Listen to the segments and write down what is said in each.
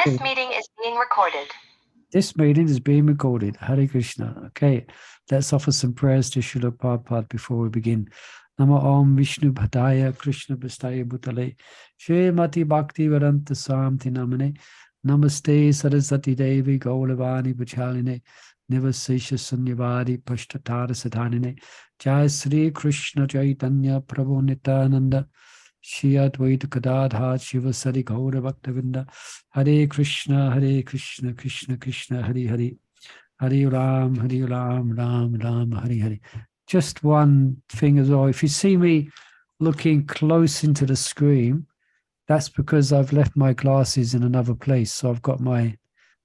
This meeting is being recorded. This meeting is being recorded. Hare Krishna. Okay, let's offer some prayers to Srila Prabhupada before we begin. Nama Om Vishnu Bhadaya Krishna Bhastaya Bhutale Shrimati Bhakti Vedanta Samti Namane Namaste Saraswati Devi Gauravani Vachaline Nivasesha Sunyavadi Pashtatara Sadhanine Jai Sri Krishna Chaitanya Prabhu Nityananda Shri Advaita Gadadha Shiva Sari Gaura Bhaktavinda Hare Krishna, Krishna Krishna, Hare Hare, Hare Ram, Ram Ram, Hare Hare. Just one thing as well. If you see me looking close into the screen, that's because I've left my glasses in another place. So I've got my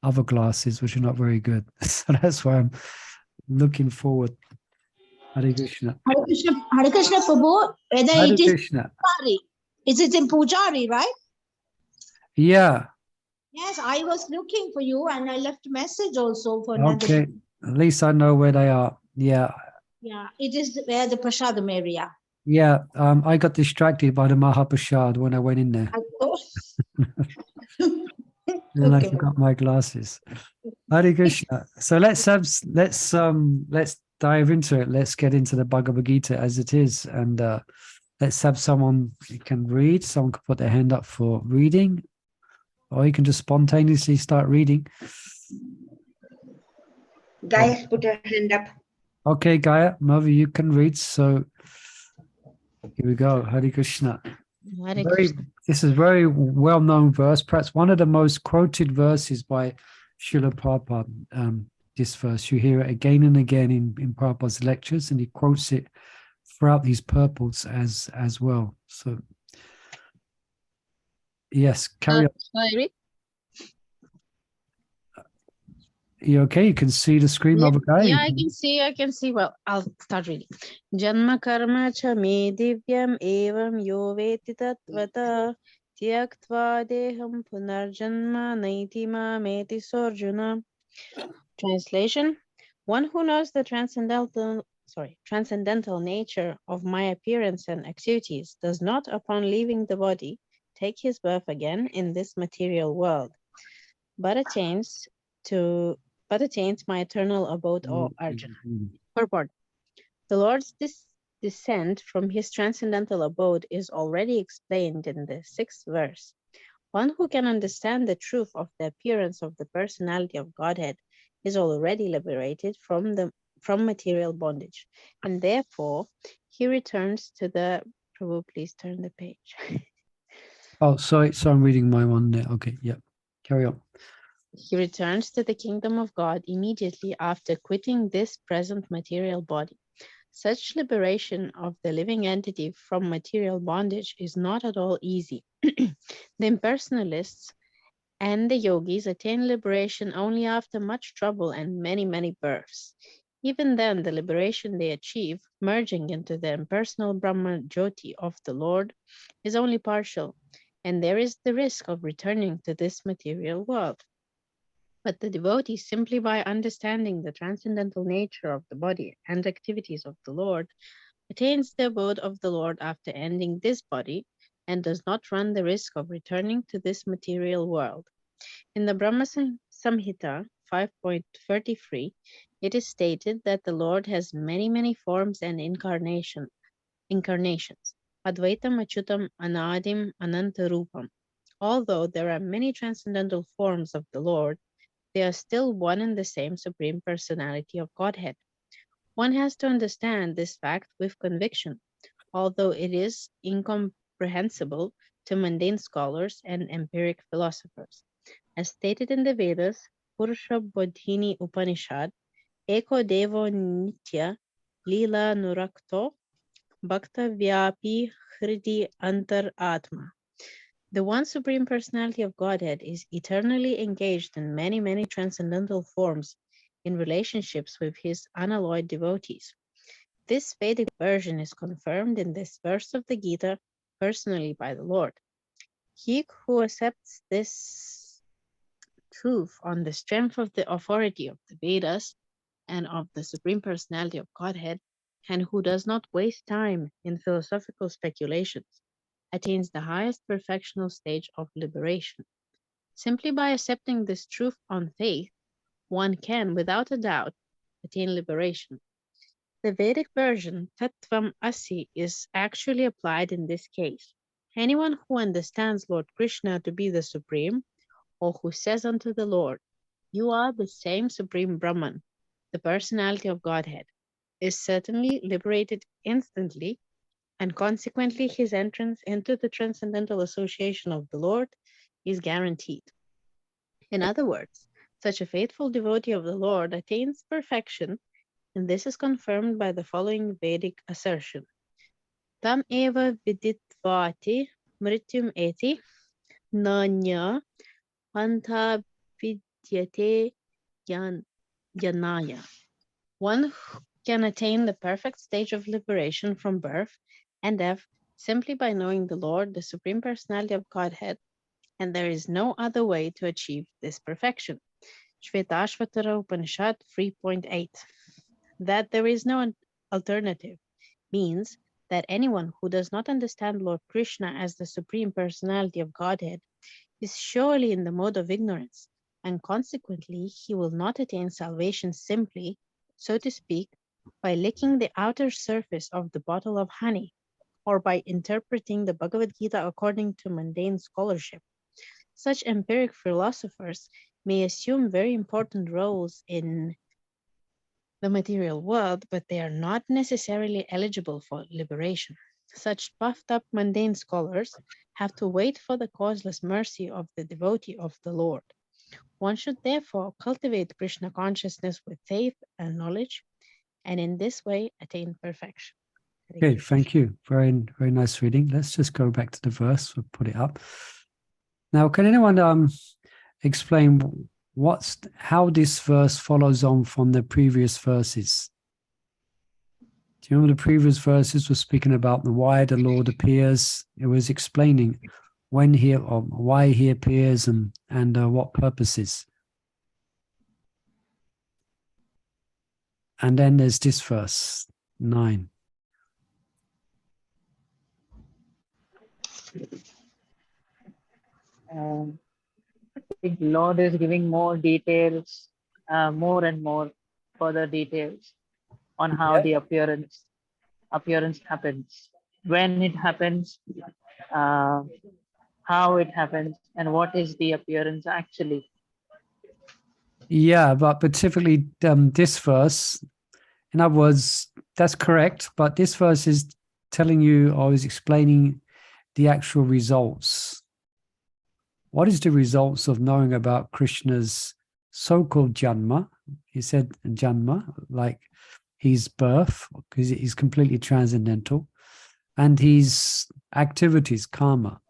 other glasses, which are not very good. So that's why I'm looking forward. Hare Krishna. Hare Krishna Prabhu, whether Hare it is Krishna. Pujari. Is it in Pujari, right? Yeah. Yes, I was looking for you and I left a message also for another. Okay. At least I know where they are. Yeah. Yeah, it is where the Prasadam area. Yeah, I got distracted by the Mahaprasad when I went in there. And I forgot my glasses. Hare Krishna. So let's dive into it. Let's get into the Bhagavad Gita as it is, and let's have someone who can read. Someone can put their hand up for reading, or you can just spontaneously start reading. Gaia, put her hand up. Okay, Gaia, Mother, you can read. So here we go. Hare Krishna. This is a very well-known verse, perhaps one of the most quoted verses by Srila Prabhupada. This verse, you hear it again and again in Prabhupada's lectures, and he quotes it throughout these purports as well. So, yes, carry on. Shall I read? You okay? You can see the screen, Mother Gaia? Yeah, I can see. Well, I'll start reading. Janma karma cha me divyam evam yo veti tatvata tyaktva deham punarjanma naiti ma meti sorjuna. Translation: one who knows the transcendental nature of my appearance and activities does not, upon leaving the body, take his birth again in this material world, but attains my eternal abode, O Arjuna. Purport: the Lord's descent from his transcendental abode is already explained in the 6th verse. One who can understand the truth of the appearance of the personality of Godhead is already liberated from material bondage, and therefore he returns to the. Prabhu, please turn the page. Oh, sorry. So I'm reading my one there. Okay, yeah. Carry on. He returns to the kingdom of God immediately after quitting this present material body. Such liberation of the living entity from material bondage is not at all easy. The impersonalists and the yogis attain liberation only after much trouble and many, many births. Even then, the liberation they achieve, merging into the impersonal Brahma Jyoti of the Lord, is only partial, and there is the risk of returning to this material world. But the devotee, simply by understanding the transcendental nature of the body and activities of the Lord, attains the abode of the Lord after ending this body, and does not run the risk of returning to this material world. In the Brahma Samhita 5.33, it is stated that the Lord has many, many forms and incarnations. Advaitam Achutam Anadim Anantarupam. Although there are many transcendental forms of the Lord, they are still one and the same Supreme Personality of Godhead. One has to understand this fact with conviction, although it is incomprehensible to mundane scholars and empiric philosophers. As stated in the Vedas, Purusha Bodhini Upanishad, Eko Devo Nitya Lila Nurakto Bhakta Vyapi Hridi Antar Atma. The one Supreme Personality of Godhead is eternally engaged in many, many transcendental forms in relationships with his unalloyed devotees. This Vedic version is confirmed in this verse of the Gita personally by the Lord. He who accepts this truth on the strength of the authority of the Vedas and of the Supreme Personality of Godhead, and who does not waste time in philosophical speculations, attains the highest perfectional stage of liberation. Simply by accepting this truth on faith, one can, without a doubt, attain liberation. The Vedic version, Tat Tvam Asi, is actually applied in this case. Anyone who understands Lord Krishna to be the Supreme, or who says unto the Lord, "You are the same Supreme Brahman," the personality of Godhead, is certainly liberated instantly, and consequently his entrance into the transcendental association of the Lord is guaranteed. In other words, such a faithful devotee of the Lord attains perfection, and this is confirmed by the following Vedic assertion. Tam eva viditvati mrityum eti nanya panta vidyate yanaya. One can attain the perfect stage of liberation from birth and death simply by knowing the Lord, the Supreme Personality of Godhead, and there is no other way to achieve this perfection. Shvetashvatara Upanishad 3.8. That there is no alternative means that anyone who does not understand Lord Krishna as the Supreme Personality of Godhead is surely in the mode of ignorance, and consequently he will not attain salvation simply, so to speak, by licking the outer surface of the bottle of honey, or by interpreting the Bhagavad Gita according to mundane scholarship. Such empiric philosophers may assume very important roles in the material world, but they are not necessarily eligible for liberation. Such puffed up mundane scholars have to wait for the causeless mercy of the devotee of the Lord. One should therefore cultivate Krishna consciousness with faith and knowledge, and in this way attain perfection. Okay, thank you. Very, very nice reading. Let's just go back to the verse. We'll put it up. Now, can anyone explain how this verse follows on from the previous verses? Do you remember the previous verses were speaking about why the Lord appears? It was explaining when he or why he appears and what purposes. And then there's this verse 9. I think Lord is giving more details, more and more further details on how the appearance happens, when it happens, how it happens, and what is the appearance actually. Yeah, but specifically this verse, in other words, that's correct, but this verse is telling you or is explaining the actual results. What is the results of knowing about Krishna's so-called Janma? He said Janma, like his birth, because he's completely transcendental, and his activities, karma.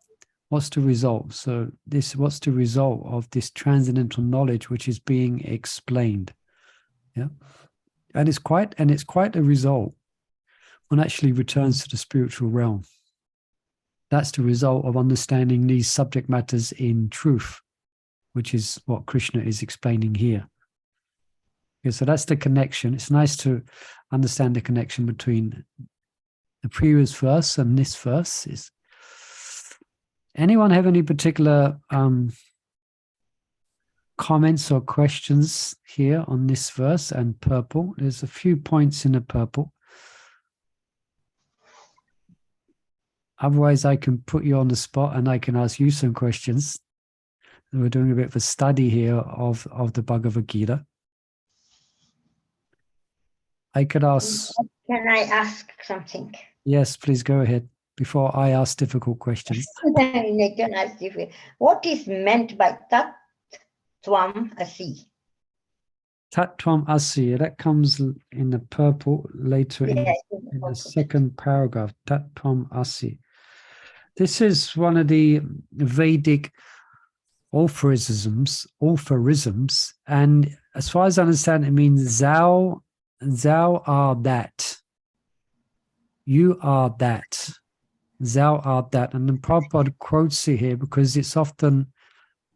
What's the result? So what's the result of this transcendental knowledge which is being explained? Yeah. And it's quite a result. One actually returns to the spiritual realm. That's the result of understanding these subject matters in truth, which is what Krishna is explaining here. Okay, so that's the connection. It's nice to understand the connection between the previous verse and this verse. Anyone have any particular comments or questions here on this verse and purple? There's a few points in the purple. Otherwise, I can put you on the spot and I can ask you some questions. We're doing a bit of a study here of the Bhagavad Gita. I could ask... Can I ask something? Yes, please go ahead before I ask difficult questions. I can ask you, what is meant by Tat Tvam Asi? Tat Tvam Asi, that comes in the purple later in the second paragraph. Tat Tvam Asi. This is one of the Vedic aphorisms, and as far as I understand, it means thou are that. You are that. Thou art that. And then Prabhupada quotes it here because it's often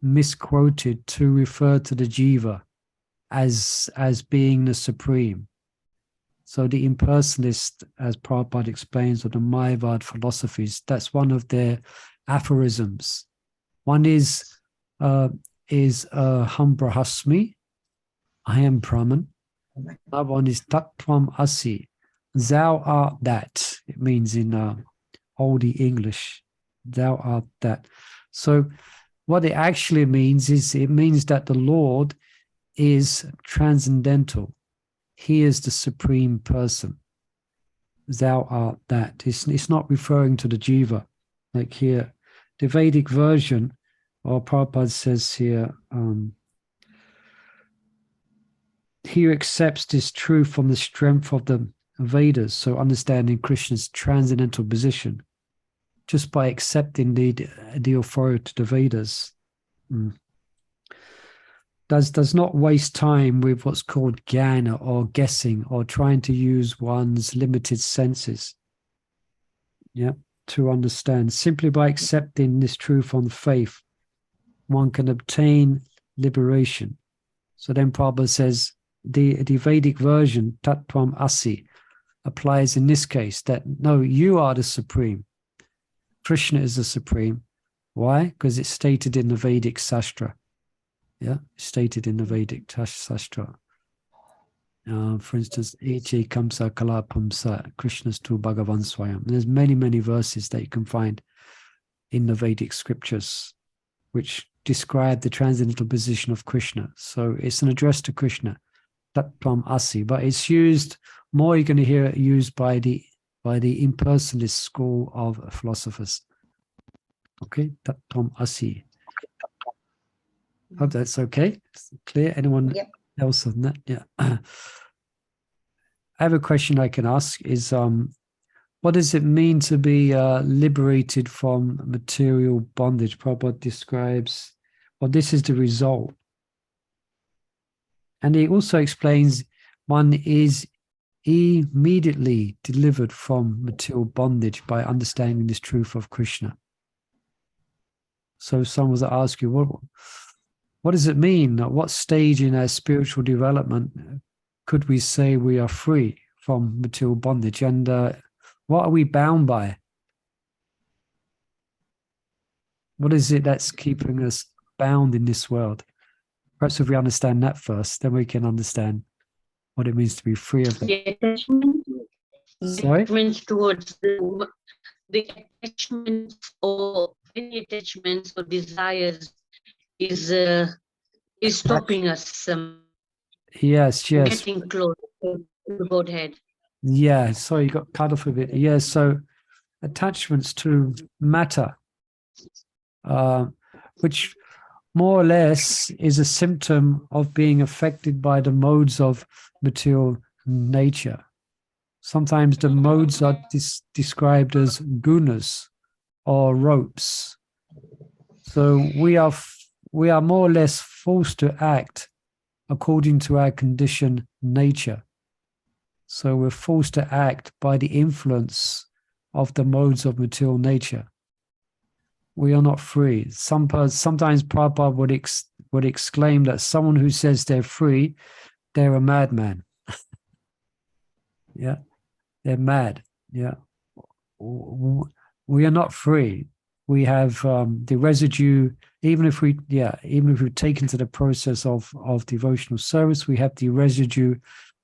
misquoted to refer to the jiva as being the supreme. So the impersonalist, as Prabhupada explains, or the Mayavad philosophies, that's one of their aphorisms. One is is Ham Brahasmi, I am Brahman. Another one is Tat Tvam Asi, thou art that. It means in oldie English, thou art that. So what it actually means is it means that the Lord is transcendental. He is the supreme person. Thou art that. It's not referring to the jiva. Like here, the Vedic version, or Prabhupada says here, he accepts this truth from the strength of the Vedas, so understanding Krishna's transcendental position, just by accepting the authority of the Vedas. Does not waste time with what's called jnana or guessing or trying to use one's limited senses, to understand. Simply by accepting this truth on faith, one can obtain liberation. So then Prabhupada says the Vedic version, Tat Tvam Asi, applies in this case that no, you are the supreme. Krishna is the supreme. Why? Because it's stated in the Vedic Sastra. Stated in the Vedic Sastra. For instance, Eche Kamsa Kala Pamsa, Krishna's tu Bhagavan Swayam. There's many verses that you can find in the Vedic scriptures which describe the transcendental position of Krishna. So it's an address to Krishna, Tat Tvam Asi, but it's used more, you're going to hear it used by the impersonalist school of philosophers. Okay, Tat Tvam Asi. Hope that's okay. It's clear. Anyone else on that? Yeah. I have a question I can ask is, what does it mean to be liberated from material bondage? Prabhupada describes, well, this is the result. And he also explains one is immediately delivered from material bondage by understanding this truth of Krishna. So someone will ask you, what does it mean? At what stage in our spiritual development could we say we are free from material bondage? And what are we bound by? What is it that's keeping us bound in this world? Perhaps if we understand that first, then we can understand what it means to be free of that. Sorry? Towards the attachments or any attachments or desires is stopping us Yes. getting close to the Godhead. Yeah, so you got cut off a bit. Yeah, so attachments to matter, which more or less is a symptom of being affected by the modes of material nature. Sometimes the modes are described as gunas or ropes. So we are more or less forced to act according to our conditioned nature. So we're forced to act by the influence of the modes of material nature. We are not free. Sometimes Prabhupada would exclaim that someone who says they're free, they're a madman. Yeah, they're mad. Yeah, we are not free. We have the residue. Even if we're taken to the process of devotional service, we have the residue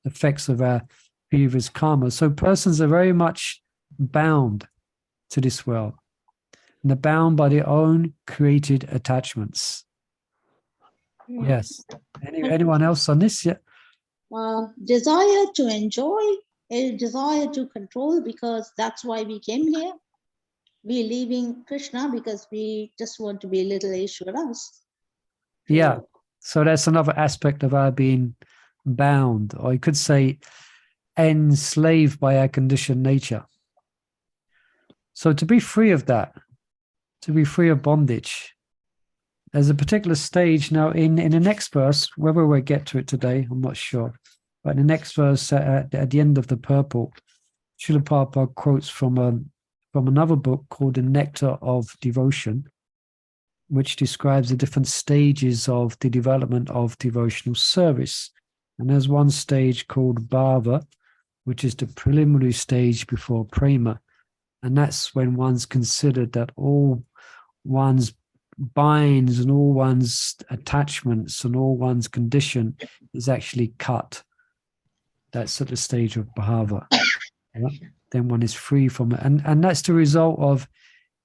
effects of our previous karma. So persons are very much bound to this world, and they're bound by their own created attachments. Yes. Anyone else on this? Yeah. Desire to enjoy, a desire to control, because that's why we came here. We're leaving Krishna because we just want to be little Ishwaras. Yeah. So that's another aspect of our being bound, or you could say enslaved by our conditioned nature. So to be free of that, to be free of bondage, there's a particular stage. Now in the next verse, whether we'll get to it today, I'm not sure. But in the next verse, at the end of the purport, Srila Prabhupada quotes from another book called The Nectar of Devotion, which describes the different stages of the development of devotional service. And there's one stage called Bhava, which is the preliminary stage before Prema. And that's when one's considered that all one's binds and all one's attachments and all one's condition is actually cut. That's at the stage of bhava. Right? Then one is free from it. And that's the result of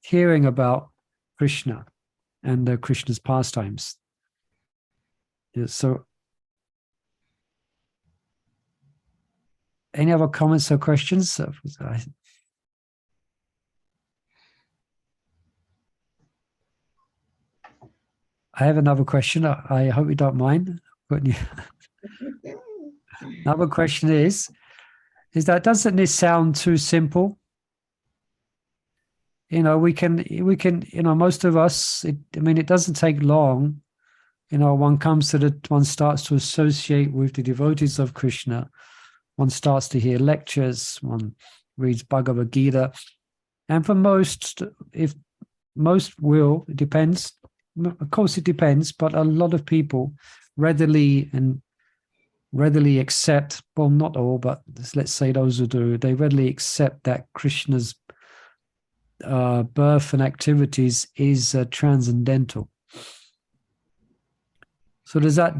hearing about Krishna and Krishna's pastimes. Yeah, so, any other comments or questions? I have another question. I hope you don't mind. Another question is that doesn't this sound too simple? We can, most of us, it doesn't take long. One starts to associate with the devotees of Krishna. One starts to hear lectures. One reads Bhagavad Gita. And for most, if most will, it depends. Of course, it depends, but a lot of people readily accept, well, not all, but let's say those who do, they readily accept that Krishna's birth and activities is transcendental. So does that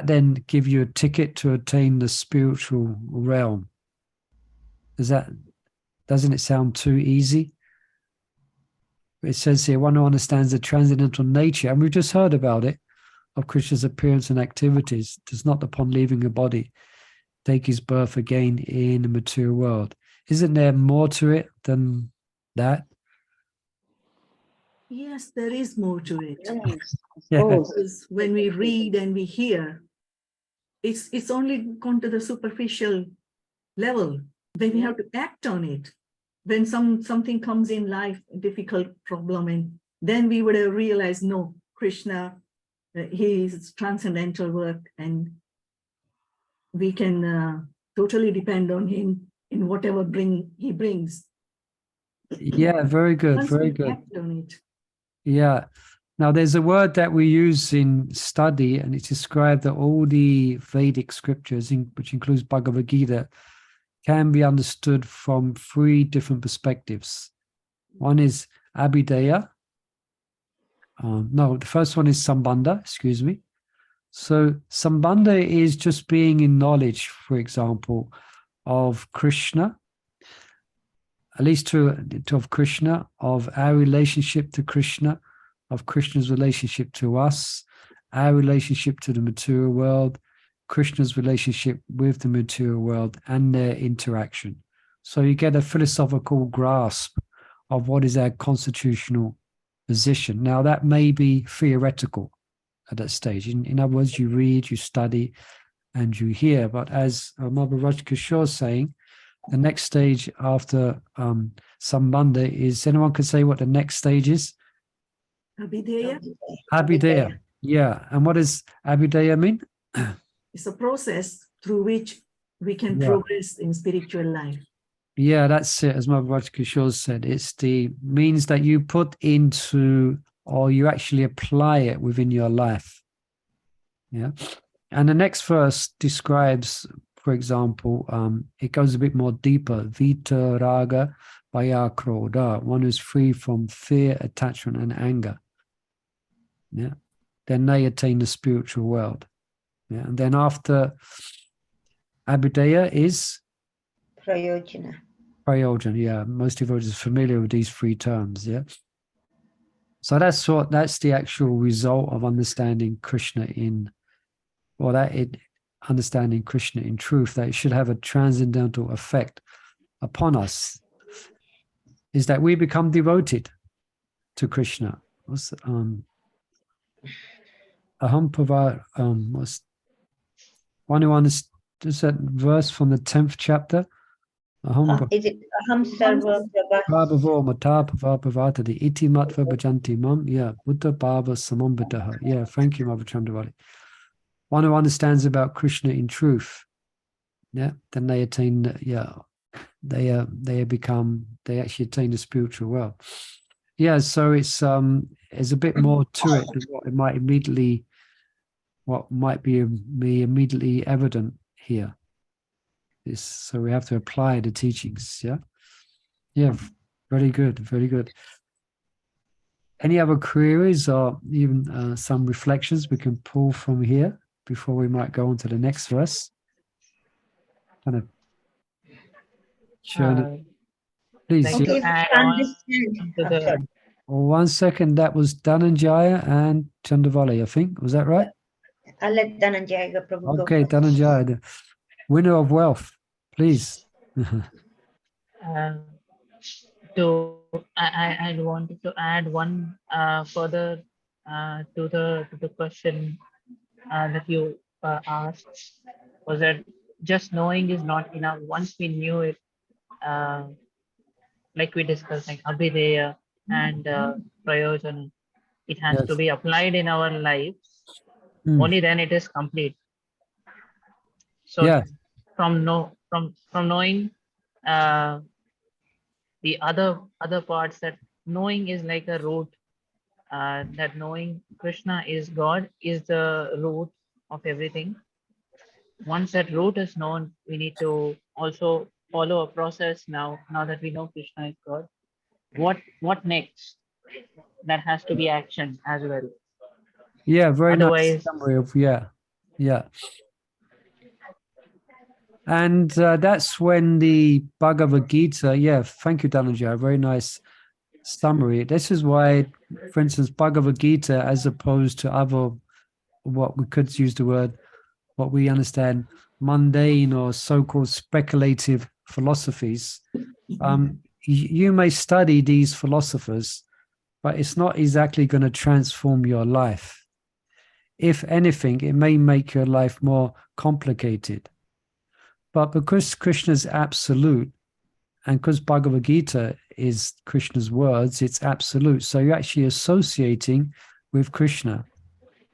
then give you a ticket to attain the spiritual realm? Doesn't it sound too easy? It says here, one who understands the transcendental nature, and we've just heard about it, of Krishna's appearance and activities, does not, upon leaving the body, take his birth again in the material world. Isn't there more to it than that? Yes, there is more to it. Yeah. Because when we read and we hear, it's only gone to the superficial level. Then we have to act on it. When something comes in life, a difficult problem, and then we would have realized, no, Krishna, his transcendental work, and we can totally depend on him in whatever he brings. Yeah, very good, Once very we good. act on it. Yeah. Now, there's a word that we use in study, and it's described that all the Vedic scriptures, which includes Bhagavad Gita, can be understood from three different perspectives. One is Abhidheya. No, the first one is Sambandha, excuse me. So Sambandha is just being in knowledge, for example, of Krishna, at least of Krishna, of our relationship to Krishna, of Krishna's relationship to us, our relationship to the material world, Krishna's relationship with the material world, and their interaction. So you get a philosophical grasp of what is our constitutional position. Now, that may be theoretical at that stage. In other words, you read, you study, and you hear. But as Mother Rajkishore is saying, the next stage after Sambandha is, anyone can say what the next stage is? Abhidheya. Abhidheya. Yeah. And what does Abhidheya mean? It's a process through which we can Yeah. progress in spiritual life. Yeah, that's it. As Mother Rajkishore said, it's the means that you put into, or you actually apply it within your life. Yeah. And the next verse describes, for example, it goes a bit more deeper. Vita raga vaya krodha, one who's free from fear, attachment, and anger. Yeah. Then they attain the spiritual world. Yeah. And then after Abhidheya is Prayojana. Prayojana. Yeah. Most devotees are familiar with these three terms. Yeah. So that's the actual result of understanding Krishna understanding Krishna in truth, that it should have a transcendental effect upon us, is that we become devoted to Krishna. Aham Pava, one who understands that verse from the 10th chapter. Aham Is it Aham Sarva Prabha? Bhavo Mata Pava Pavatadi Iti Matva Bhajanti Mam. Yeah, Buddha Bhava Samambitaha. Yeah, thank you, Mother Chandravali. One who understands about Krishna in truth, yeah, then they attain, they actually attain the spiritual world. Yeah, so it's there's a bit more to it than what might be immediately evident here. So we have to apply the teachings. Yeah, very good, very good. Any other queries or even some reflections we can pull from here before we might go on to the next verse? Kind of journey. Please. Like Okay, to add we on understand. to the 1 second, that was Dhananjaya and Chandavali, I think. Was that right? I'll let Dhananjaya Prabhu go Okay, first. Dhananjaya, the winner of wealth, please. to I wanted to add one further to the question that you asked, was that just knowing is not enough. Once we knew it, like we discussed, like abhideya and prayojan, it has to Yes. be applied in our lives. Only then it is complete. So Yeah. from knowing the other parts, that knowing is like a root, that knowing Krishna is God is the root of everything. Once that root is known, we need to also follow a process. Now that we know Krishna is God, what next? That has to be action as well. Yeah, very nice Otherwise, summary of, yeah. And that's when the Bhagavad Gita, thank you, Dhananjaya, very nice summary. This is why, for instance, Bhagavad Gita, as opposed to other, what we could use the word, what we understand, mundane or so-called speculative philosophies, you may study these philosophers, but it's not exactly going to transform your life. If anything, it may make your life more complicated. But because Krishna is absolute, and because Bhagavad Gita is Krishna's words, it's absolute. So you're actually associating with Krishna.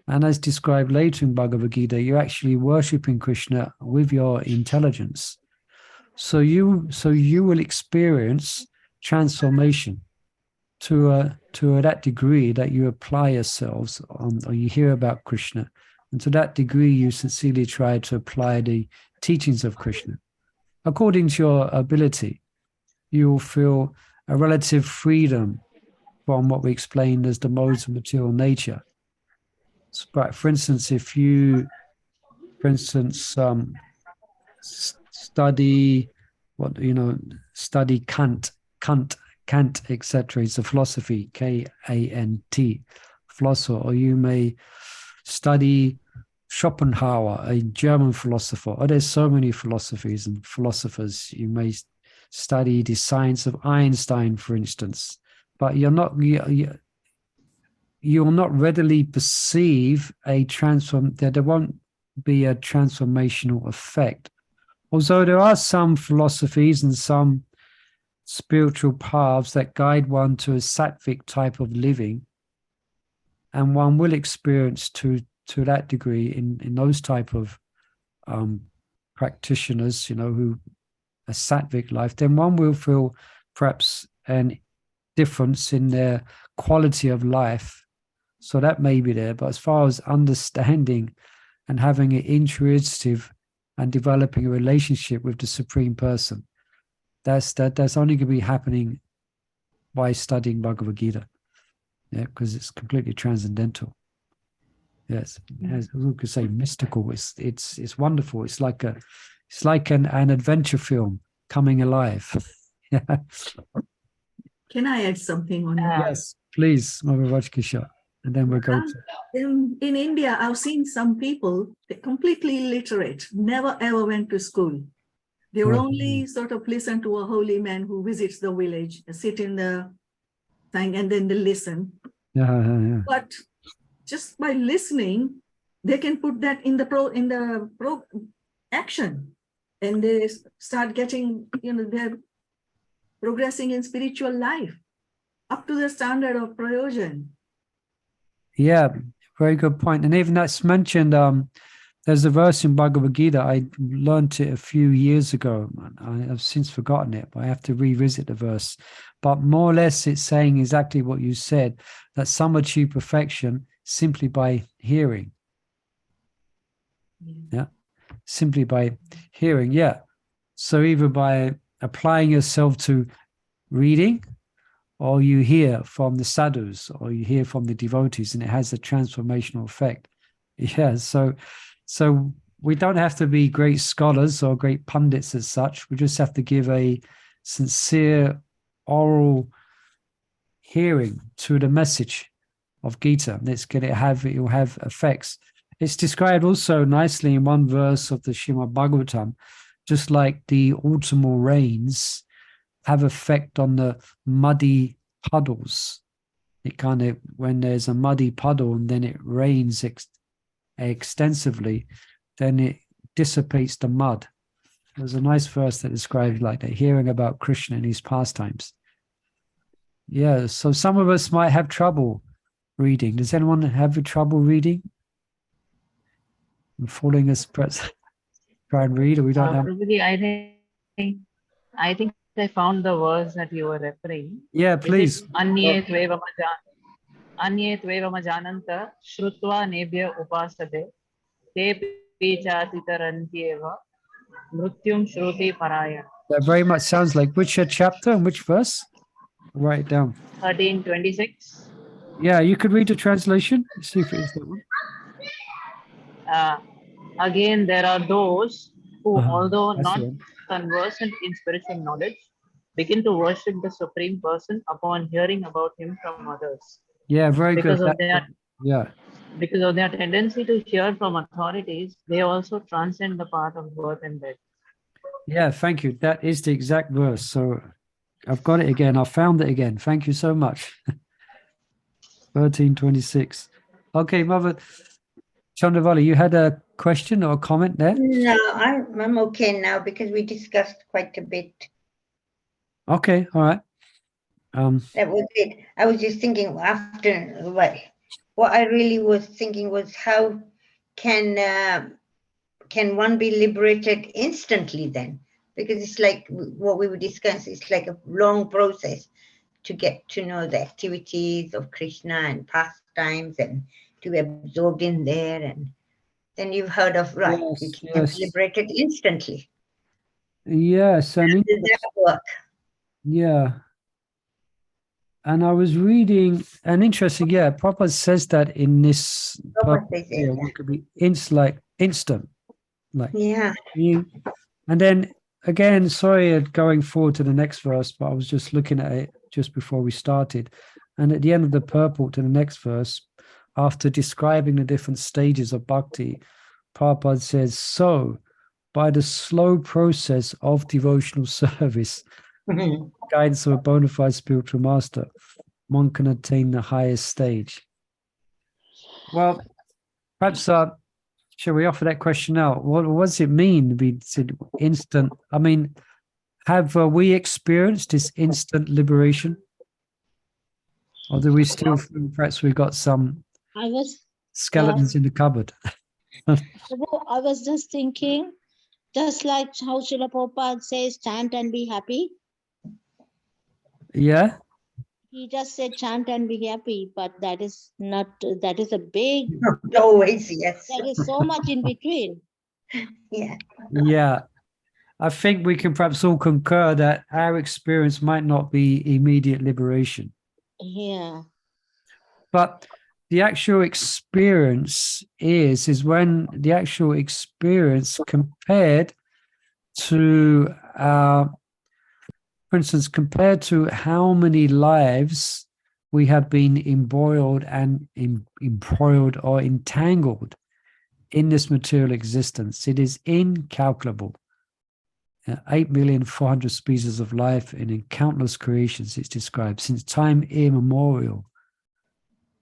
And as described later in Bhagavad Gita, you're actually worshipping Krishna with your intelligence. So you will experience transformation to that degree that you apply yourselves on, or you hear about Krishna. And to that degree, you sincerely try to apply the teachings of Krishna. According to your ability, you will feel a relative freedom from what we explained as the modes of material nature. But for instance, if you, study study Kant, etc. It's a philosophy, Kant, philosopher, or you may study Schopenhauer, a German philosopher. Oh, there's so many philosophies and philosophers. You may study the science of Einstein, for instance, but you will not readily perceive there won't be a transformational effect. Although there are some philosophies and some spiritual paths that guide one to a sattvic type of living, and one will experience to that degree in those type of practitioners, who a sattvic life, then one will feel perhaps an difference in their quality of life. So that may be there. But as far as understanding and having an intuitive and developing a relationship with the Supreme Person, that's only going to be happening by studying Bhagavad Gita. Yeah, because it's completely transcendental. Yes, as we could say, mystical. It's wonderful. It's like an adventure film coming alive. Yeah. Can I add something on that? Yes, please, Maharaj Kishore. And then we'll go to... In India, I've seen some people, they're completely illiterate, never ever went to school. They would only sort of listen to a holy man who visits the village, sit in the thing, and then they listen. Yeah. But just by listening, they can put that in the action, and they start getting, they're progressing in spiritual life up to the standard of prayojan. Yeah, very good point. And even that's mentioned, there's a verse in Bhagavad Gita. I learned it a few years ago. I've since forgotten it, but I have to revisit the verse. But more or less it's saying exactly what you said, that some achieve perfection simply by hearing. Yeah, simply by hearing. Yeah. So either by applying yourself to reading, or you hear from the sadhus, or you hear from the devotees, and it has a transformational effect. Yeah, so we don't have to be great scholars or great pundits as such. We just have to give a sincere oral hearing to the message of Gita. And it will have effects. It's described also nicely in one verse of the Srimad Bhagavatam, just like the autumnal rains have effect on the muddy puddles. It kind of, when there's a muddy puddle and then it rains extensively, then it dissipates the mud. There's a nice verse that describes like that, hearing about Krishna and his pastimes. Yeah, so some of us might have trouble reading. Does anyone have trouble reading? And following us, perhaps try and read, or we don't have. Prabhuji, I think I found the verse that you were referring. Yeah, please. Anye tveva majananta shrutva nebhya upasate te pichasitarantyeva mrutyum shruti paraya. That very much sounds like which chapter and which verse? Write it down. 13:26. Yeah, you could read the translation. Let's see if it is that one. Again, there are those who, although that's not the one. conversant in spiritual knowledge, begin to worship the Supreme Person upon hearing about him from others. Yeah, very Because good. of their Yeah. Because of their tendency to hear from authorities, they also transcend the path of birth and death. Yeah, thank you. That is the exact verse. So I've got it again. I found it again. Thank you so much. 13:26. Okay, Mother Chandravali, you had a question or a comment there? No, I'm okay now because we discussed quite a bit. Okay, all right. That was it. I was just thinking after what I really was thinking was how can one be liberated instantly then? Because it's like what we were discussing, it's like a long process to get to know the activities of Krishna and pastimes and to be absorbed in there. And then you've heard of, right, you can be liberated instantly. Yes. How does that work? Yeah. And I was reading an interesting, Prabhupada says that in this one could be instant. Like and then again, sorry, going forward to the next verse, but I was just looking at it just before we started. And at the end of the purport to the next verse, after describing the different stages of bhakti, Prabhupada says, so by the slow process of devotional service, guidance of a bona fide spiritual master, one can attain the highest stage. Well, perhaps shall we offer that question now? What does it mean to be instant? I mean, have we experienced this instant liberation? Or do we still feel perhaps we got some skeletons in the cupboard? I was just thinking, just like how Srila Prabhupada says, chant and be happy. Yeah. He just said chant and be happy, but that is not, that is a big... Always, yes. There is so much in between. Yeah. Yeah. I think we can perhaps all concur that our experience might not be immediate liberation. Yeah. But the actual experience is when the actual experience compared to for instance, compared to how many lives we have been embroiled and embroiled or entangled in this material existence, it is incalculable. 8,400,000 species of life and in countless creations, it's described, since time immemorial.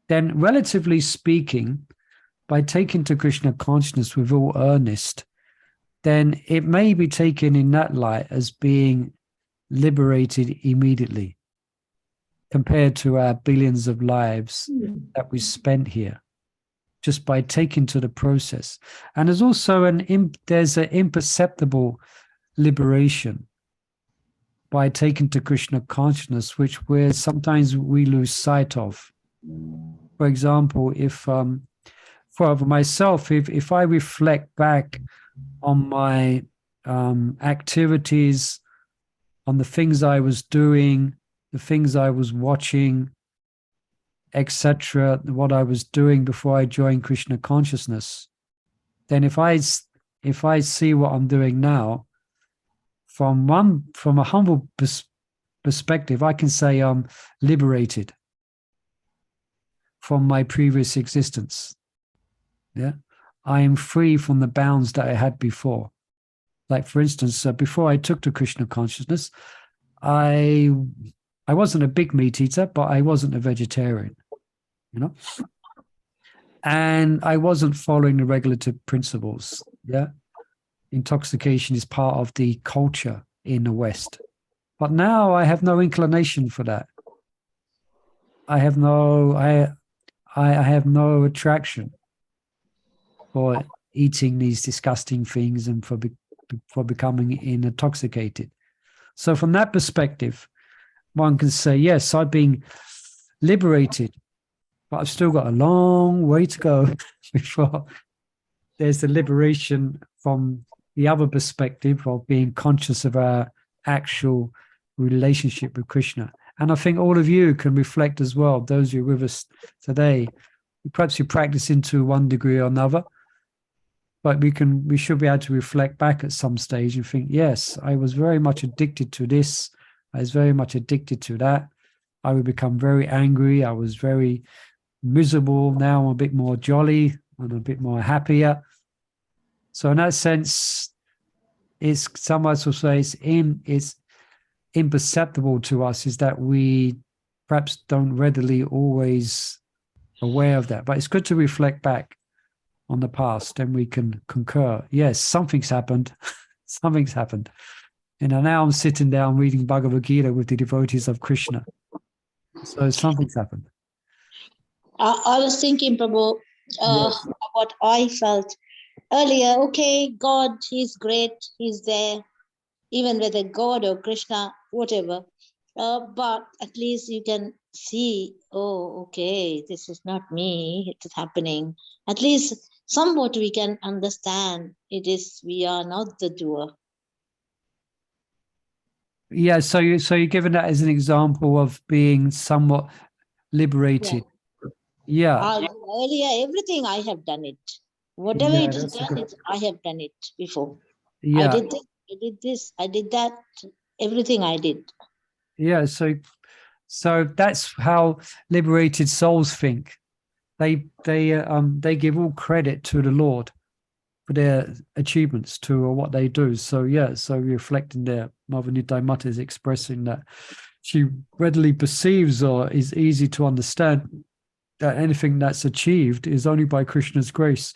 Then, relatively speaking, by taking to Krishna consciousness with all earnest, then it may be taken in that light as being liberated immediately compared to our billions of lives that we spent here just by taking to the process. And there's also there's an imperceptible liberation by taking to Krishna consciousness, which sometimes we lose sight of. For example, if for myself, if I reflect back on my activities, on the things I was doing the things I was watching, etc., what I was doing before I joined Krishna consciousness, then if I see what I'm doing now from a humble perspective, I can say I'm liberated from my previous existence. Yeah, I am free from the bounds that I had before. Like, for instance, before I took to Krishna consciousness, I wasn't a big meat eater, but I wasn't a vegetarian, you know, and I wasn't following the regulative principles. Yeah, intoxication is part of the culture in the West, but now I have no inclination for that. I have no attraction for eating these disgusting things and for becoming intoxicated. So from that perspective, one can say, yes, I've been liberated, but I've still got a long way to go before there's the liberation from the other perspective of being conscious of our actual relationship with Krishna. And I think all of you can reflect as well, those who are with us today. Perhaps you practice into one degree or another, but we should be able to reflect back at some stage and think, yes, I was very much addicted to this. I was very much addicted to that. I would become very angry. I was very miserable. Now I'm a bit more jolly and a bit more happier. So in that sense, it's, some of us will say it's imperceptible to us, is that we perhaps don't readily always aware of that. But it's good to reflect back on the past, and we can concur, yes, something's happened. Something's happened. You know, now I'm sitting down reading Bhagavad Gita with the devotees of Krishna. So something's happened. I was thinking, Prabhu, Yes. what I felt earlier. Okay, God, He's great, He's there, even whether God or Krishna, whatever. But at least you can see, oh, okay, this is not me, it's happening. At least somewhat we can understand we are not the doer. Yeah, so you're given that as an example of being somewhat liberated. Yeah. Earlier, everything I have done it. Whatever Yeah, it is that's a done, good- I have done it before. Yeah. I did this, I did that, everything I did. Yeah, so that's how liberated souls think. They give all credit to the Lord for their achievements, to what they do. So yeah, so reflecting there, Mother Nitai Mata is expressing that she readily perceives, or is easy to understand, that anything that's achieved is only by Krishna's grace.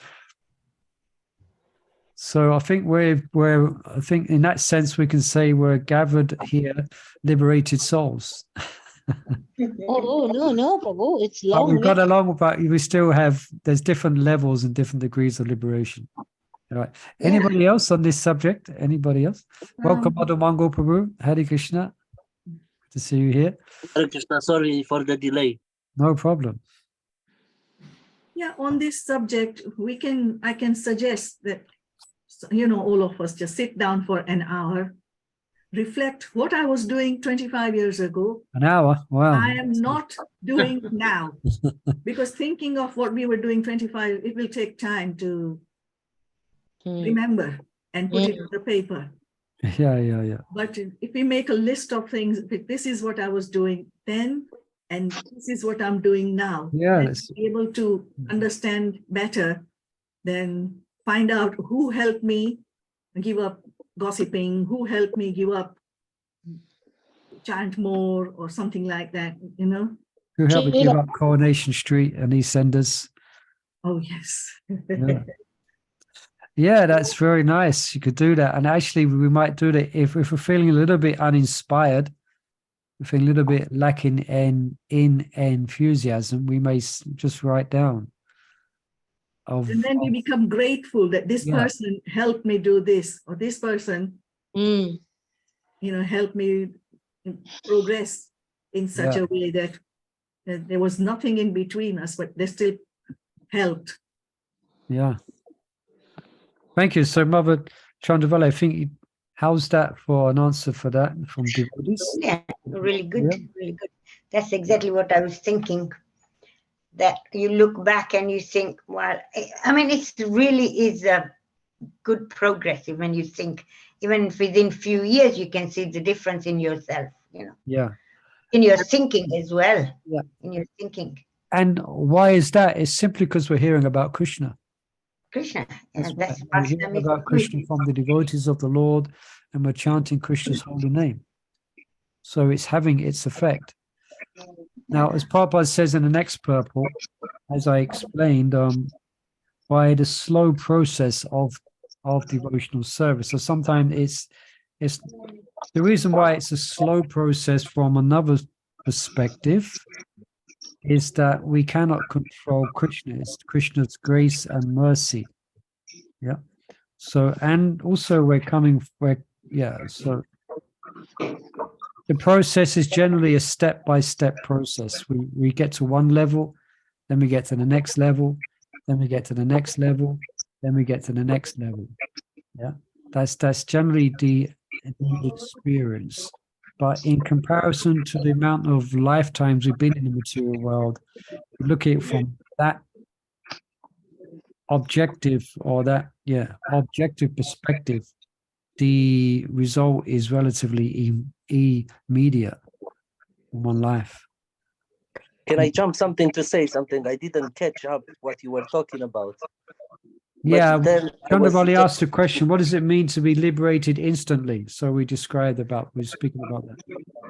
So I think I think in that sense we can say we're gathered here, liberated souls. Oh, no, Prabhu, it's But long. we've got along, but we still have, there's different levels and different degrees of liberation. All right. Anybody else on this subject? Anybody else? Welcome, Madhu Mangal Prabhu. Hare Krishna. Good to see you here. Hare Krishna, sorry for the delay. No problem. Yeah, on this subject, I can suggest that, all of us just sit down for an hour, reflect what I was doing 25 years ago. An hour? Wow. I am not doing now, because thinking of what we were doing 25, it will take time to remember and put it on the paper. Yeah. But if we make a list of things, if this is what I was doing then, and this is what I'm doing now, Yeah, and be able to understand better, then find out who helped me give up gossiping, who helped me give up chant more or something like that, Who helped me give up Coronation Street and EastEnders? Oh, yes. Yeah. Yeah, that's very nice. You could do that. And actually, we might do that if we're feeling a little bit uninspired, we're feeling a little bit lacking in enthusiasm, we may just write down. And then we become grateful that this person helped me do this, or this person, helped me progress in such a way that there was nothing in between us, but they still helped. Yeah. Thank you. So, Mother Chandravali, I think you How's that for an answer for that from devotees? Yeah, really good, Yeah. really good. That's exactly what I was thinking. That you look back and you think, well, I mean, it really is a good progress when you think, even within few years, you can see the difference in yourself, you know. Yeah. In your thinking as well. Yeah. In your thinking. And why is that? It's simply because we're hearing about Krishna. Krishna. That's right. That's We're hearing about Krishna from the devotees of the Lord, and we're chanting Krishna's holy name. So it's having its effect. Now, as Prabhupada says in the next purport, as I explained, by the slow process of devotional service. So sometimes it's the reason why it's a slow process from another perspective is that we cannot control Krishna. It's Krishna's grace and mercy. Yeah. So, and also so the process is generally a step-by-step process. We get to one level, then we get to the next level, then we get to the next level, then we get to the next level. Yeah, that's generally the experience. But in comparison to the amount of lifetimes we've been in the material world, we look at it from that objective objective perspective, the result is relatively immediate in one life. Can I jump something to say something? I didn't catch up what you were talking about. Yeah, Chandravali asked the question, what does it mean to be liberated instantly? So we're speaking about that.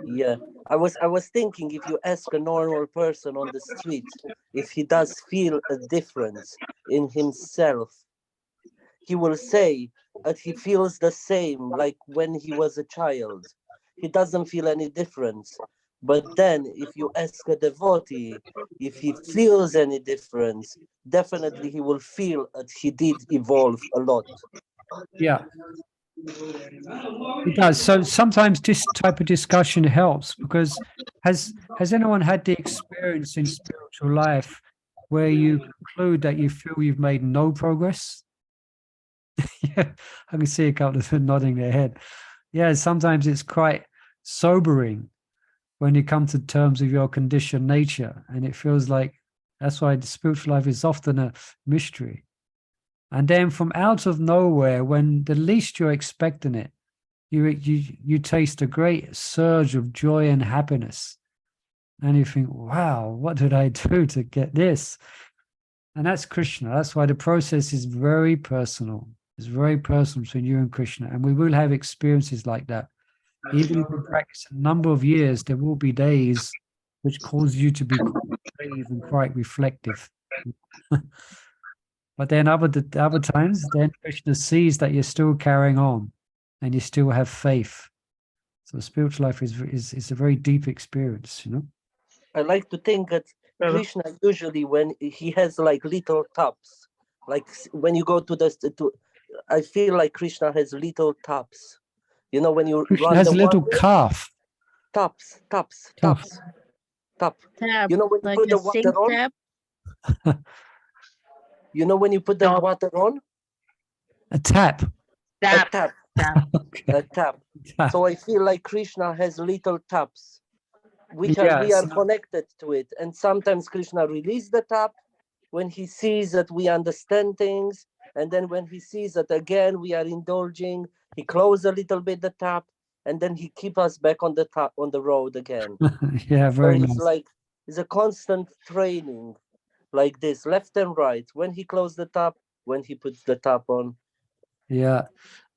Yeah, I was thinking, if you ask a normal person on the street if he does feel a difference in himself, he will say that he feels the same like when he was a child. He doesn't feel any difference. But then if you ask a devotee if he feels any difference, definitely he will feel that he did evolve a lot. Yeah, it does. So sometimes this type of discussion helps, because has anyone had the experience in spiritual life where you conclude that you feel you've made no progress? Yeah, I can see a couple of them nodding their head. Yeah, sometimes it's quite sobering when you come to terms with your conditioned nature, and it feels like that's why the spiritual life is often a mystery. And then from out of nowhere, when the least you're expecting it, you taste a great surge of joy and happiness, and you think, wow, what did I do to get this? And that's Krishna. That's why the process is very personal. It's very personal between you and Krishna, and we will have experiences like that. Even if we practice a number of years, there will be days which cause you to be grave and quite reflective. But then other times, then Krishna sees that you're still carrying on and you still have faith. So spiritual life is a very deep experience, you know. I like to think that Krishna usually, when he has like little taps, like when you go to I feel like Krishna has little taps. You know, when you Krishna run has the a little water, calf. Tap. Tap, You know, when you like put a the water sink on. tap. You know, when you put the water on. A tap. A tap. Okay. A tap. So I feel like Krishna has little taps, which we are connected to it. And sometimes Krishna releases the tap when he sees that we understand things. And then when he sees that again we are indulging, he closes a little bit the tap, and then he keeps us back on the road again. Yeah, very so nice. It's like it's a constant training, like this, left and right. When he closes the tap, when he puts the tap on. Yeah.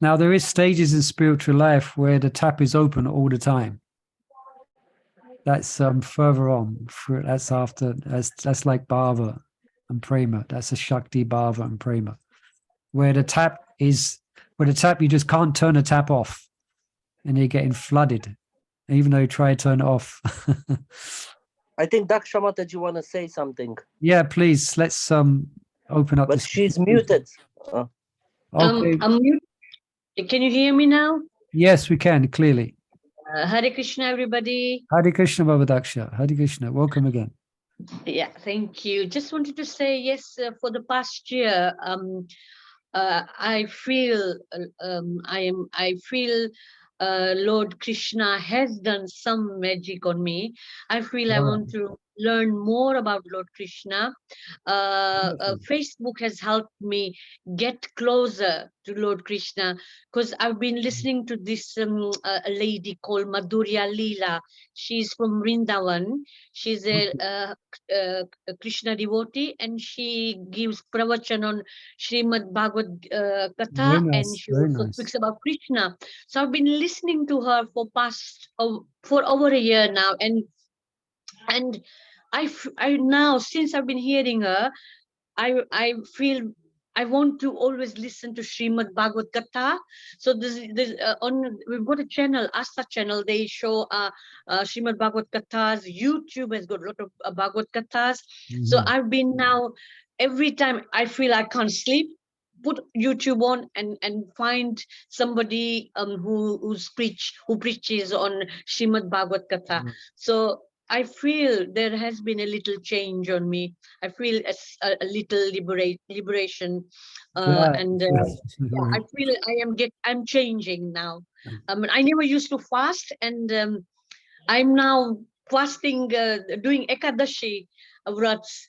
Now there is stages in spiritual life where the tap is open all the time. That's further on. That's like bhava and prema. That's a Shakti, bhava, and prema. Where the tap you just can't turn the tap off, and you're getting flooded, even though you try to turn it off. I think Dakshamata, you want to say something? Yeah, please. Let's open up. But she's muted. Okay. I'm mute. Can you hear me now? Yes, we can clearly. Hare Krishna, everybody. Hare Krishna, Baba Daksha. Hare Krishna. Welcome again. Yeah, thank you. Just wanted to say, yes, for the past year, I feel I feel Lord Krishna has done some magic on me. I feel I want to learn more about Lord Krishna. Facebook has helped me get closer to Lord Krishna, because I've been listening to this a lady called Madhurya Leela. She's from Vrindavan. She's a Krishna devotee, and she gives pravachan on Srimad Bhagavad Very Katha, and nice, she very also nice. speaks about Krishna. So I've been listening to her for over a year now, and I now, since I've been hearing her, I feel I want to always listen to Srimad Bhagavad Katha. So this on, we've got a channel, Asta channel. They show Srimad Bhagavad Kathas. YouTube has got a lot of Bhagavad Kathas. So I've been now, every time I feel I can't sleep, put YouTube on and find somebody who preaches on Srimad Bhagavad Katha. So I feel there has been a little change on me. I feel a little liberation, and yeah, I feel I'm changing now. I never used to fast, and I'm now fasting, doing Ekadashi vrats,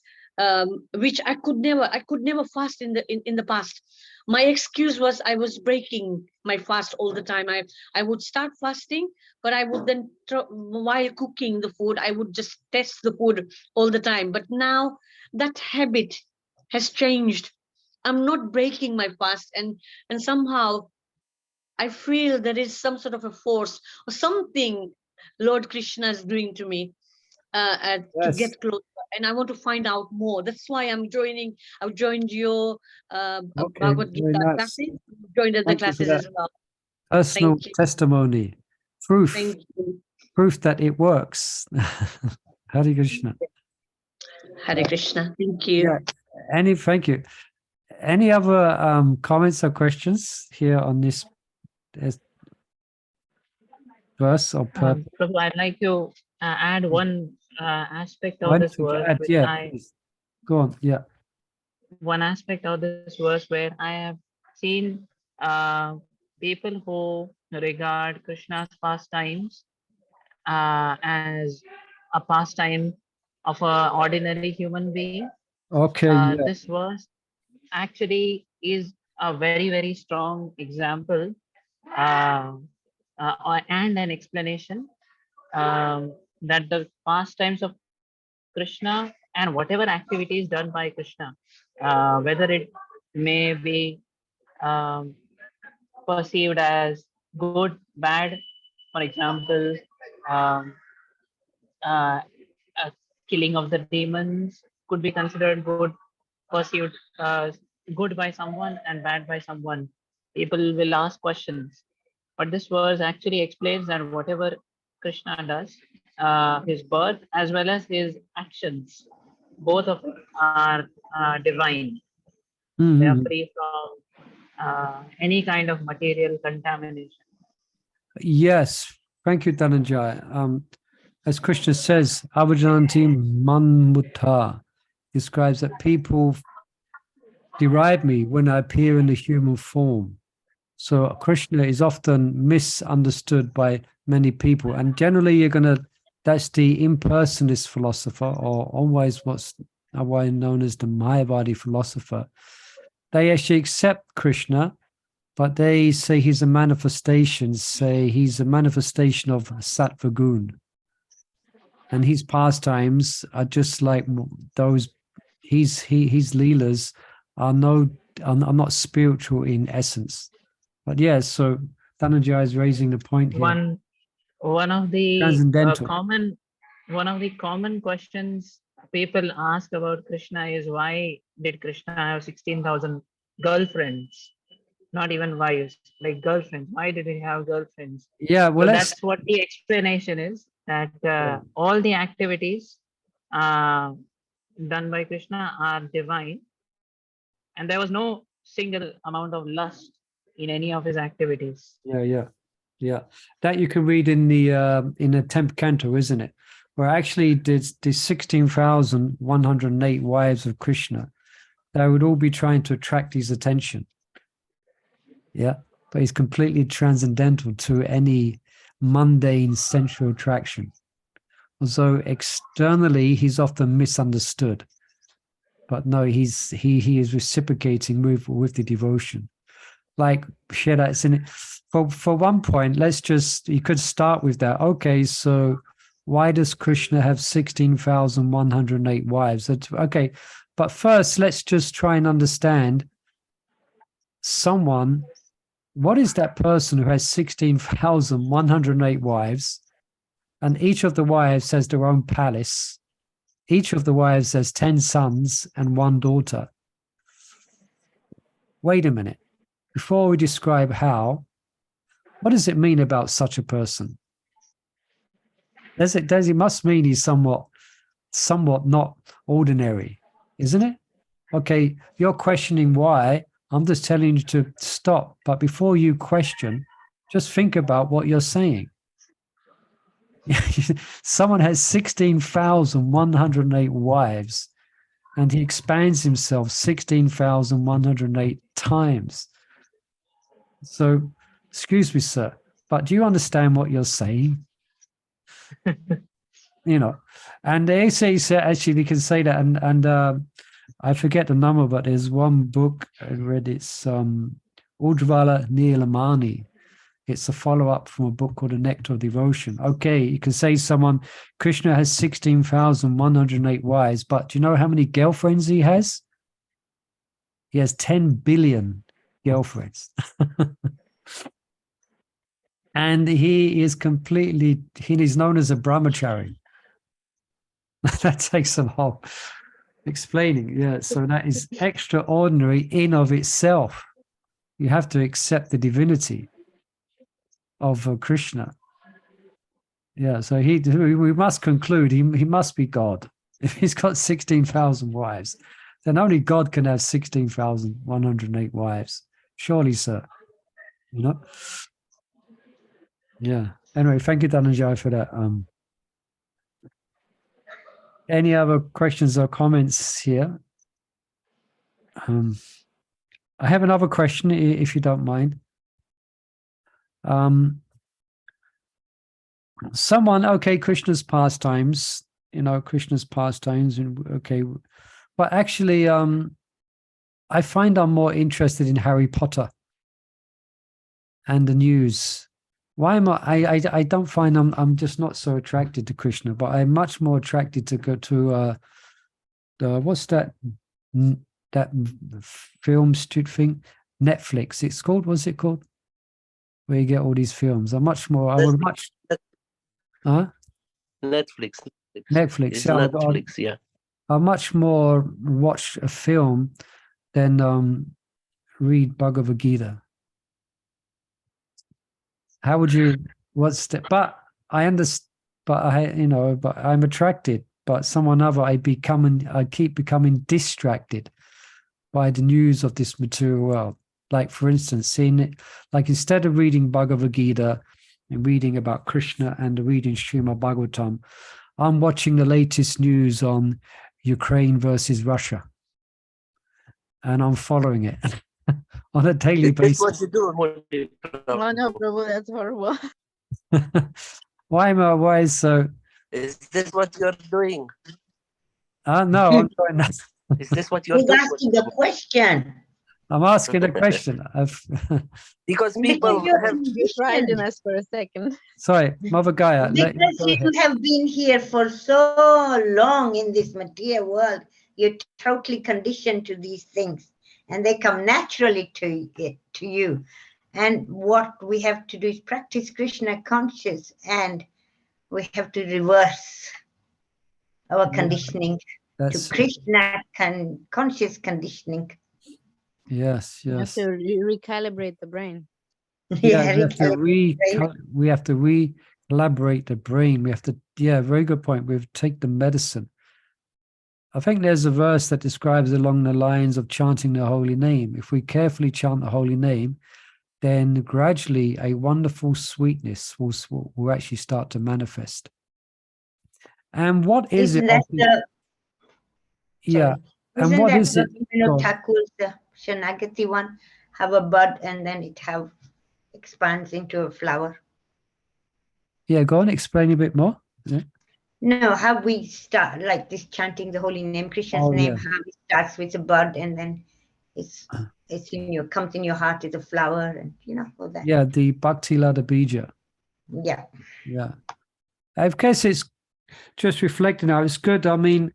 which I could never fast in the past. My excuse was I was breaking my fast all the time. I would start fasting, but I would then, while cooking the food, I would just test the food all the time. But now that habit has changed. I'm not breaking my fast, and somehow I feel there is some sort of a force or something Lord Krishna is doing to me to get closer, and I want to find out more. That's why I've joined your Bhagavad Gita classes, joined the classes as well. Personal testimony, proof, Thank you. proof that it works. Hare Krishna. Hare Krishna. Thank you. Yeah. Thank you. Any other comments or questions here on this verse or purpose? Prabhu, I'd like to add one aspect of this verse. Go on. Yeah. One aspect of this verse where I have seen people who regard Krishna's pastimes as a pastime of an ordinary human being. Okay. This verse actually is a very, very strong example and an explanation that the pastimes of Krishna and whatever activity is done by Krishna, whether it may be perceived as good, bad, for example, killing of the demons could be considered good, perceived good by someone and bad by someone. People will ask questions, but this verse actually explains that whatever Krishna does, his birth as well as his actions, both of them are divine. They are free from any kind of material contamination. Yes, thank you, Dhananjay. As Krishna says, Avajanti Manmutta describes that people deride me when I appear in the human form. So Krishna is often misunderstood by many people, and generally that's the impersonalist philosopher, or always what's otherwise known as the Mayavadi philosopher. They actually accept Krishna, but they say he's a manifestation, of Sattva Gun. And his pastimes are just like those, his leelas are not spiritual in essence. But yes, so Dhananjay is raising the point here. One of the common questions people ask about Krishna is, why did Krishna have 16,000 girlfriends? Not even wives, like girlfriends. Why did he have girlfriends? Yeah, well, so that's what the explanation is, that all the activities done by Krishna are divine, and there was no single amount of lust in any of his activities. Yeah. That you can read in the 10th canto, isn't it? Where actually the 16,108 wives of Krishna, they would all be trying to attract his attention. Yeah, but he's completely transcendental to any mundane sensual attraction. Although externally he's often misunderstood, but no, he is reciprocating with the devotion. Like Sheda, it's in it. For one point, you could start with that. Okay, so why does Krishna have 16,108 wives? Okay, but first let's just try and understand what is that person who has 16,108 wives, and each of the wives has their own palace. Each of the wives has 10 sons and 1 daughter. Wait a minute. Before we describe what does it mean about such a person? It must mean he's somewhat not ordinary, isn't it? Okay, you're questioning why. I'm just telling you to stop. But before you question, just think about what you're saying. Someone has 16,108 wives, and he expands himself 16,108 times. So, excuse me, sir, but do you understand what you're saying? And they say actually they can say that, and I forget the number, but there's one book I read. It's Ujjvala Nilamani. It's a follow-up from a book called The Nectar of Devotion. Okay, you can say Krishna has 16,108 wives, but do you know how many girlfriends he has? He has 10 billion girlfriends. And he is known as a brahmachari. That takes some whole explaining. Yeah, so that is extraordinary in of itself. You have to accept the divinity of Krishna. Yeah, so we must conclude he must be God. If he's got 16,000 wives, then only God can have 16,108 wives. Surely, sir. Yeah. Anyway, thank you, Dhananjay, for that. Any other questions or comments here? I have another question, if you don't mind. Krishna's pastimes, okay. But actually, I find I'm more interested in Harry Potter and the news. Why am I don't find I'm just not so attracted to Krishna, but I'm much more attracted to go to what's that film thing? Netflix. It's called, what's it called? Where you get all these films. Netflix. It's Netflix, yeah. I much more watch a film than read Bhagavad Gita. How would you? But I understand. But but I'm attracted. But I keep becoming distracted by the news of this material world. Like, for instance, seeing it, like instead of reading Bhagavad Gita and reading about Krishna and reading Srimad Bhagavatam, I'm watching the latest news on Ukraine versus Russia. And I'm following it on a daily basis. What you do? Oh no, Prabhu, that's horrible. Why is so? Is this what you're doing? No, I'm trying not. Is this what you're He's doing? asking a question. I'm asking a question. Because people have... You tried in us for a second. Sorry, Mother Gaia. Because you have been here for so long in this material world, you're totally conditioned to these things, and they come naturally to you. And what we have to do is practice Krishna conscious, and we have to reverse our conditioning to Krishna conscious conditioning. Yes. You have to recalibrate the brain. Yeah, we have to recalibrate the brain. We have to, very good point. We have to take the medicine. I think there's a verse that describes along the lines of chanting the holy name. If we carefully chant the holy name, then gradually a wonderful sweetness will actually start to manifest. And what is Isn't it? Isn't And what that is it? Thakur's Shanagati one? have a bud and then it expands into a flower? Yeah, go on, explain a bit more. Yeah. No, how we start like this chanting the holy name, Krishna's Oh, name, yeah. how it starts with a bud and then it's in your comes in your heart as a flower, and all that. Yeah, the Bhakti Lada Bija. Yeah. Yeah. I guess it's just reflecting now. It's good. I mean,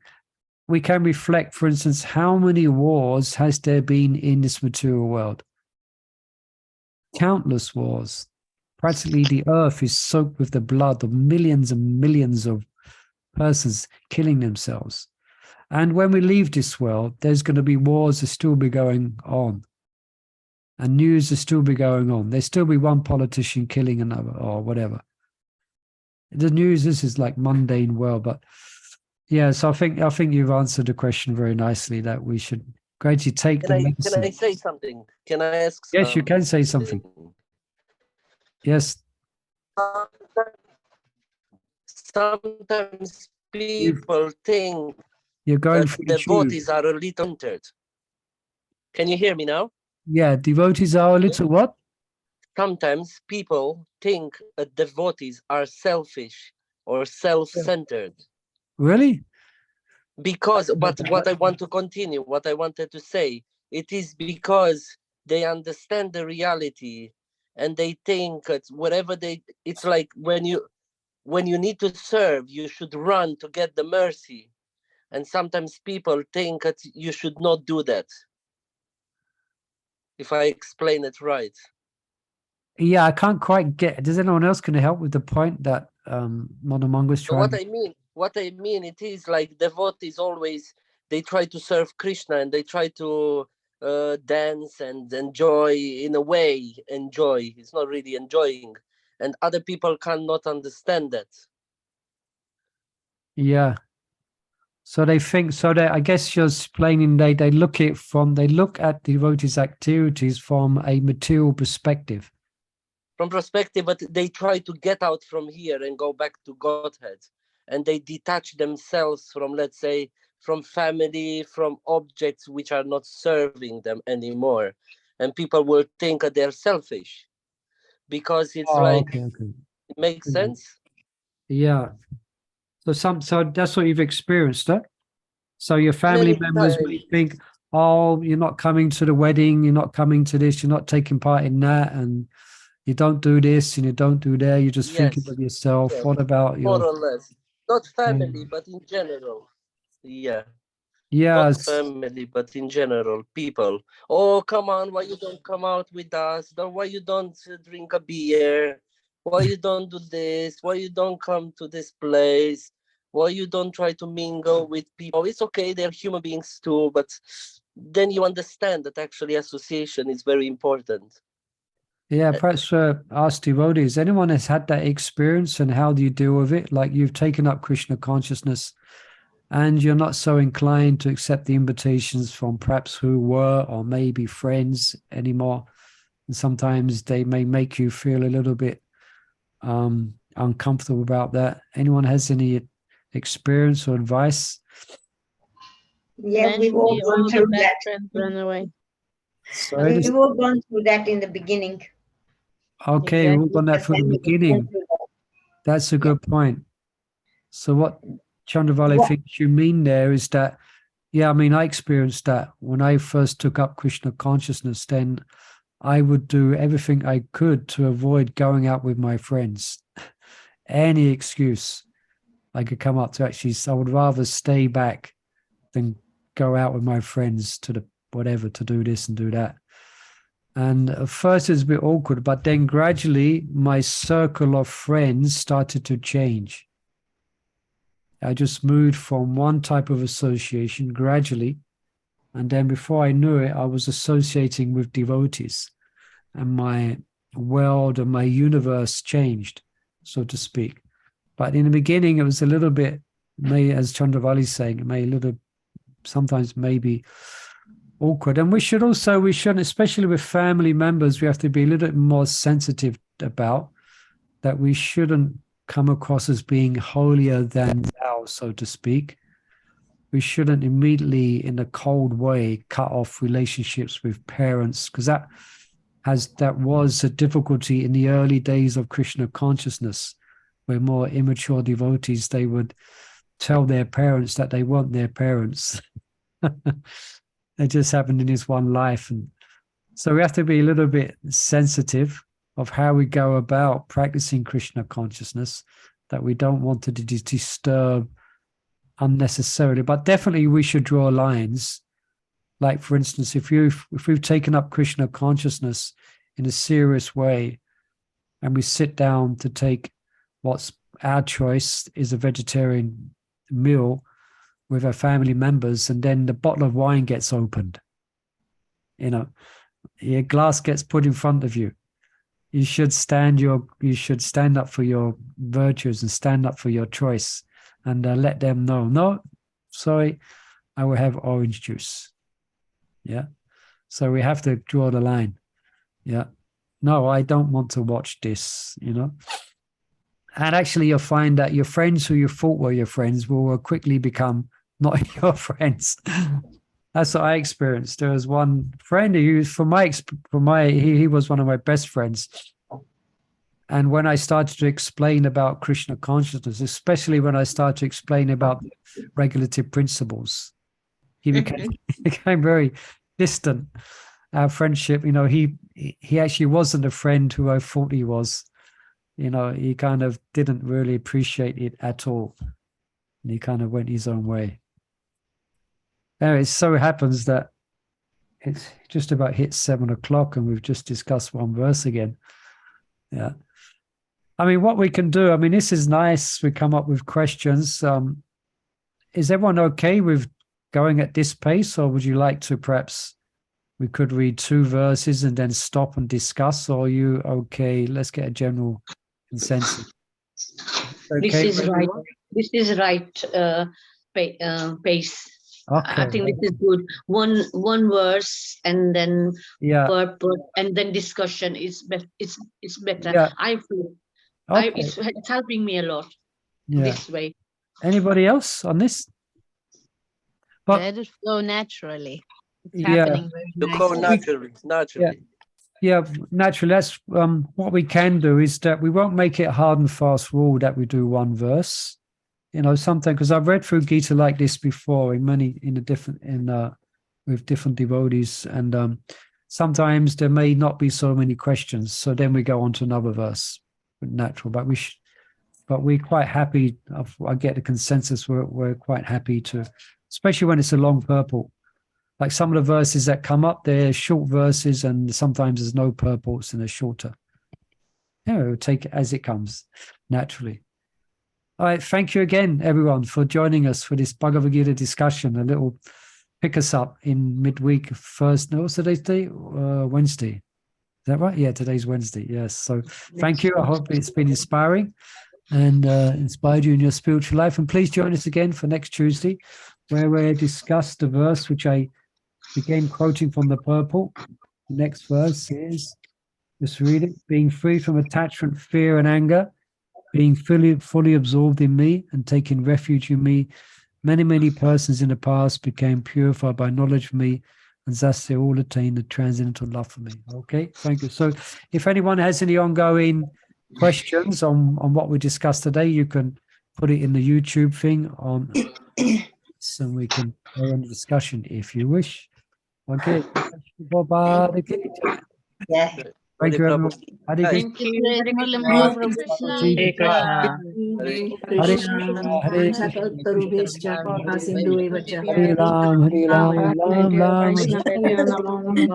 we can reflect, for instance, how many wars has there been in this material world? Countless wars. Practically the earth is soaked with the blood of millions and millions of persons killing themselves. And when we leave this world, there's going to be wars that still be going on. And news will still be going on. There'll still be one politician killing another or whatever. The news, this is like mundane world, but yeah, so I think you've answered the question very nicely, that we should gradually take the medicine. Can I say something? Can I ask? Yes, you can say something. Yes. Sometimes people think you're going that through the devotees are a little entered. Can you hear me now? Yeah, devotees are a little what? Sometimes people think that devotees are selfish or self-centered. Really? Because what I want to continue, what I wanted to say, it is because they understand the reality and they think that whatever it's like when you need to serve, you should run to get the mercy. And sometimes people think that you should not do that. If I explain it right. Yeah, I can't quite get. Does anyone else can help with the point that Monamonga's trying? What I mean, it is like devotees always, they try to serve Krishna and they try to dance and enjoy, in a way, enjoy. It's not really enjoying. And other people cannot understand that. Yeah. So they think, I guess you're explaining they look at devotees' activities from a material perspective. From perspective, but they try to get out from here and go back to Godhead. And they detach themselves from, let's say, from family, from objects which are not serving them anymore. And people will think that they're selfish. Because it's okay. It makes sense? Yeah. So that's what you've experienced, huh? So your family members may think, oh, you're not coming to the wedding, you're not coming to this, you're not taking part in that, and you don't do this and you don't do that, you're just thinking of yourself. Yes. What about your... More or less. Not family, but in general. Yeah. Yes. Not family, but in general, people. Oh, come on, why you don't come out with us? Why you don't drink a beer? Why you don't do this? Why you don't come to this place? Why you don't try to mingle with people? It's okay, they're human beings too, but then you understand that actually association is very important. Yeah, perhaps ask devotees, anyone has had that experience and how do you deal with it? Like you've taken up Krishna consciousness and you're not so inclined to accept the invitations from perhaps who were or maybe friends anymore. And sometimes they may make you feel a little bit uncomfortable about that. Anyone has any experience or advice? Yeah, we've all gone through that. Run away. We've all gone through that in the beginning. Okay, Exactly. we've done that from the beginning. That's a good point. So what Chandravali thinks you mean there is that, yeah, I mean, I experienced that when I first took up Krishna consciousness, then I would do everything I could to avoid going out with my friends. Any excuse I could come up to, actually, so I would rather stay back than go out with my friends to the whatever, to do this and do that. And at first it was a bit awkward, but then gradually my circle of friends started to change. I just moved from one type of association gradually. And then before I knew it, I was associating with devotees. And my world and my universe changed, so to speak. But in the beginning, it was a little bit, as Chandravali's saying, it may a little, sometimes maybe awkward. And we shouldn't, especially with family members, we have to be a little bit more sensitive about that. We shouldn't come across as being holier than thou, so to speak. we shouldn't immediately, in a cold way, cut off relationships with parents, because that was a difficulty in the early days of Krishna consciousness, where more immature devotees, they would tell their parents that they weren't their parents. It just happened in this one life. And so we have to be a little bit sensitive of how we go about practicing Krishna consciousness, that we don't want to disturb unnecessarily. But definitely we should draw lines. Like, for instance, if we've taken up Krishna consciousness in a serious way, and we sit down to take what's our choice is a vegetarian meal with our family members, and then the bottle of wine gets opened, your glass gets put in front of you, you should stand up for your virtues and stand up for your choice, and let them know, no, sorry, I will have orange juice. Yeah. So we have to draw the line. Yeah. No, I don't want to watch this, And actually you'll find that your friends who you thought were your friends will quickly become not your friends. That's what I experienced. There was one friend who, he was one of my best friends. And when I started to explain about Krishna consciousness, especially when I started to explain about regulative principles, he became very distant. Our friendship, he actually wasn't a friend who I thought he was. He kind of didn't really appreciate it at all. And he kind of went his own way. Anyway, it so happens that it's just about hit 7 o'clock and we've just discussed one verse again. Yeah. I mean, what we can do, this is nice. We come up with questions. Is everyone okay with going at this pace, or would you like to perhaps we could read 2 verses and then stop and discuss, or are you okay? Let's get a general consensus. Okay, This is right pace. Okay. I think this is good. One verse and then and then discussion is it's better. Yeah. I feel Okay. it's helping me a lot this way. Anybody else on this? But let it flow naturally. It's happening very You go nicely. naturally. Yeah, naturally. That's what we can do is that we won't make it hard and fast rule that we do one verse. Sometimes, because I've read through Gita like this before with different devotees, and sometimes there may not be so many questions, so then we go on to another verse. Natural, but we're quite happy. I get the consensus. We're quite happy to, especially when it's a long purport. Like some of the verses that come up, they're short verses, and sometimes there's no purports and they're shorter. We'll take it as it comes, naturally. All right, thank you again, everyone, for joining us for this Bhagavad Gita discussion. A little pick us up in midweek. What's today's day? Wednesday. Is that right? Yeah, today's Wednesday. Yes. So thank you. I hope it's been inspiring and inspired you in your spiritual life. And please join us again for next Tuesday, where we discuss the verse which I began quoting from the purport. The next verse is, just read it, being free from attachment, fear, and anger, being fully absorbed in me and taking refuge in me, many persons in the past became purified by knowledge of me, and thus they all attain the transcendental love for me. Okay, thank you. So if anyone has any ongoing questions on what we discussed today, you can put it in the YouTube thing on, so we can carry on the discussion if you wish. Okay. Yeah. Thank you, everyone. Thank you. Hare Krishna. Hare Krishna. Hare Krishna, Hare Krishna. Hare Hare Ram, Ram, Ram. Krishna.